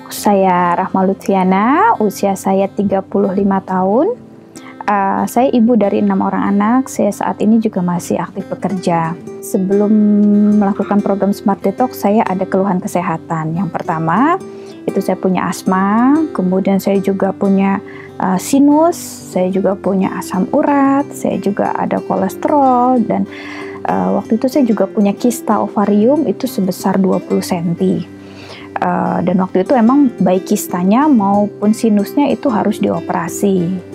Saya Rahma Lutfiana, usia saya 35 tahun. Saya ibu dari 6 orang anak, saya saat ini juga masih aktif bekerja. Sebelum melakukan program Smart Detox, saya ada keluhan kesehatan. Yang pertama, itu saya punya asma, kemudian saya juga punya sinus, saya juga punya asam urat, saya juga ada kolesterol, dan waktu itu saya juga punya kista ovarium itu sebesar 20 cm. Dan waktu itu emang baik kistanya maupun sinusnya itu harus dioperasi.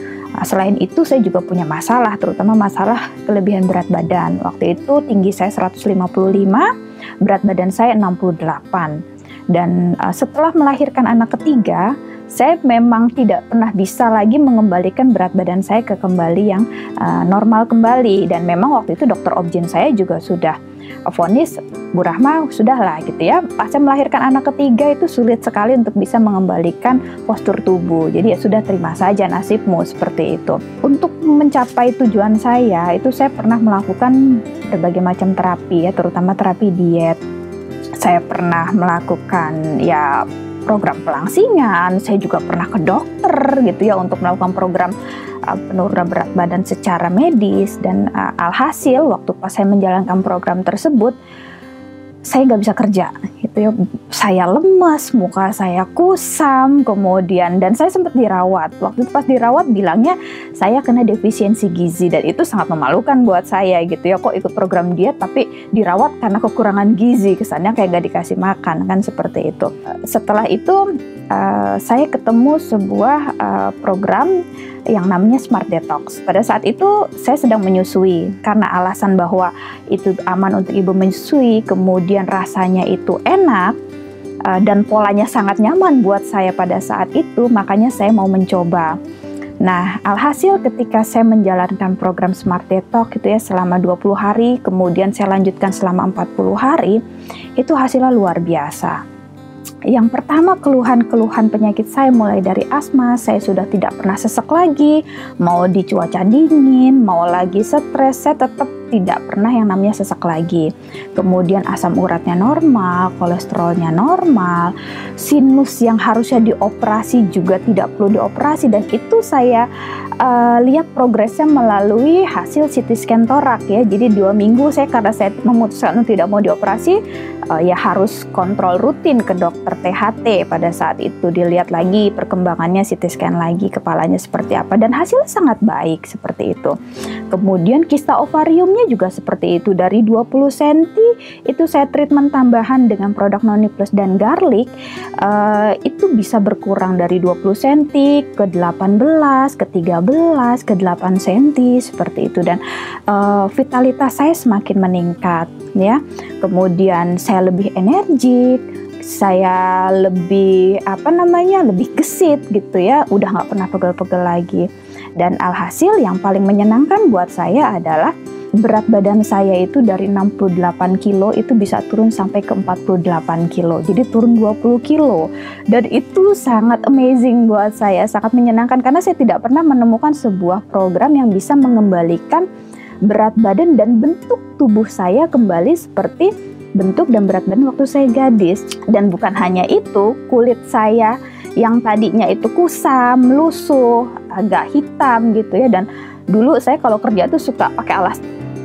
Selain itu saya juga punya masalah, terutama masalah kelebihan berat badan. Waktu itu tinggi saya 155, berat badan saya 68. Dan setelah melahirkan anak ketiga, saya memang tidak pernah bisa lagi mengembalikan berat badan saya ke kembali yang normal kembali. Dan memang waktu itu dokter obgyn saya juga sudah vonis, Bu Rahma, sudahlah gitu ya. Pasca melahirkan anak ketiga itu sulit sekali untuk bisa mengembalikan postur tubuh. Jadi ya sudah, terima saja nasibmu, seperti itu. Untuk mencapai tujuan saya, itu saya pernah melakukan berbagai macam terapi ya, terutama terapi diet. Saya pernah melakukan ya program pelangsingan, saya juga pernah ke dokter gitu ya untuk melakukan program penurunan berat badan secara medis. Dan alhasil waktu pas saya menjalankan program tersebut, saya nggak bisa kerja gitu ya. Saya lemas, muka saya kusam, kemudian dan saya sempat dirawat. Waktu itu pas dirawat bilangnya saya kena defisiensi gizi, dan itu sangat memalukan buat saya gitu ya. Kok ikut program diet tapi dirawat karena kekurangan gizi, kesannya kayak nggak dikasih makan kan, seperti itu. Setelah itu saya ketemu sebuah program yang namanya Smart Detox. Pada saat itu saya sedang menyusui, karena alasan bahwa itu aman untuk ibu menyusui, kemudian rasanya itu enak, dan polanya sangat nyaman buat saya pada saat itu, makanya saya mau mencoba. Nah, alhasil ketika saya menjalankan program Smart Detox itu ya selama 20 hari, kemudian saya lanjutkan selama 40 hari, itu hasilnya luar biasa. Yang pertama, keluhan-keluhan penyakit saya mulai dari asma, saya sudah tidak pernah sesek lagi, mau di cuaca dingin, mau lagi stres, saya tetap tidak pernah yang namanya sesek lagi. Kemudian asam uratnya normal, kolesterolnya normal, sinus yang harusnya dioperasi juga tidak perlu dioperasi, dan itu saya lihat progresnya melalui hasil CT scan torak ya. Jadi 2 minggu saya, karena saya memutuskan untuk tidak mau dioperasi, ya harus kontrol rutin ke dokter THT. Pada saat itu dilihat lagi perkembangannya, CT scan lagi kepalanya seperti apa, dan hasilnya sangat baik seperti itu. Kemudian kista ovariumnya juga seperti itu, dari 20 cm itu saya treatment tambahan dengan produk Noni Plus dan garlic, itu bisa berkurang dari 20 cm ke 18, ke 13, ke 8 cm seperti itu, dan vitalitas saya semakin meningkat ya. Kemudian saya lebih energik, saya lebih lebih gesit gitu ya, udah nggak pernah pegel-pegel lagi. Dan alhasil yang paling menyenangkan buat saya adalah berat badan saya itu dari 68 kilo itu bisa turun sampai ke 48 kilo. Jadi turun 20 kilo. Dan itu sangat amazing buat saya, sangat menyenangkan, karena saya tidak pernah menemukan sebuah program yang bisa mengembalikan berat badan dan bentuk tubuh saya kembali seperti bentuk dan berat badan waktu saya gadis. Dan bukan hanya itu, kulit saya yang tadinya itu kusam, lusuh, agak hitam gitu ya. Dan dulu saya kalau kerja tuh suka pakai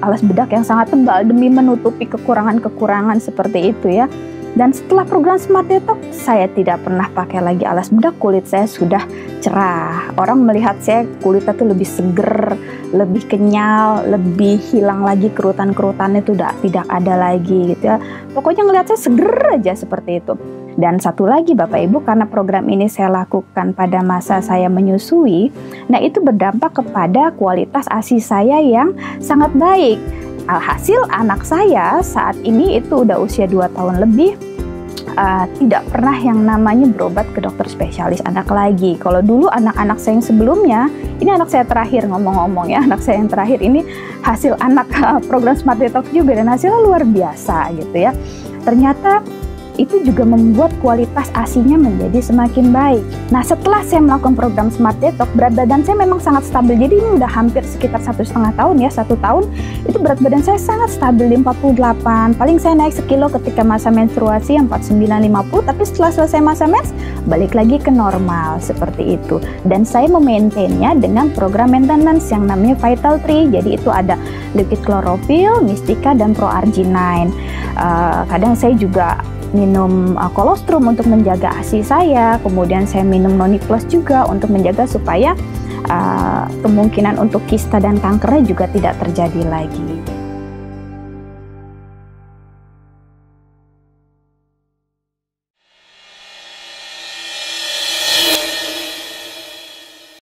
alas bedak yang sangat tebal demi menutupi kekurangan-kekurangan seperti itu ya. Dan setelah program Smart Detox, saya tidak pernah pakai lagi alas bedak, kulit saya sudah cerah. Orang melihat saya kulitnya tuh lebih seger, lebih kenyal, lebih hilang lagi kerutan-kerutannya itu tidak ada lagi gitu ya. Pokoknya ngelihat saya seger aja seperti itu. Dan satu lagi Bapak Ibu, karena program ini saya lakukan pada masa saya menyusui, nah itu berdampak kepada kualitas ASI saya yang sangat baik. Alhasil anak saya saat ini itu udah usia 2 tahun lebih, tidak pernah yang namanya berobat ke dokter spesialis anak lagi. Kalau dulu anak-anak saya yang sebelumnya, ini anak saya terakhir ngomong-ngomong ya, anak saya yang terakhir ini hasil anak program Smart Detox juga, dan hasilnya luar biasa gitu ya. Ternyata itu juga membuat kualitas ASI-nya menjadi semakin baik. Nah, setelah saya melakukan program Smart Detox, berat badan saya memang sangat stabil. Jadi ini udah hampir sekitar 1,5 tahun ya, 1 tahun itu berat badan saya sangat stabil di 48. Paling saya naik sekilo ketika masa menstruasi 49-50, tapi setelah selesai masa mens balik lagi ke normal seperti itu. Dan saya memaintainnya dengan program maintenance yang namanya Vital Tree. Jadi itu ada liquid chlorophyll, Mystica, dan ProArginine. Kadang saya juga minum kolostrum untuk menjaga ASI saya, kemudian saya minum Noni Plus juga untuk menjaga supaya kemungkinan untuk kista dan kankernya juga tidak terjadi lagi.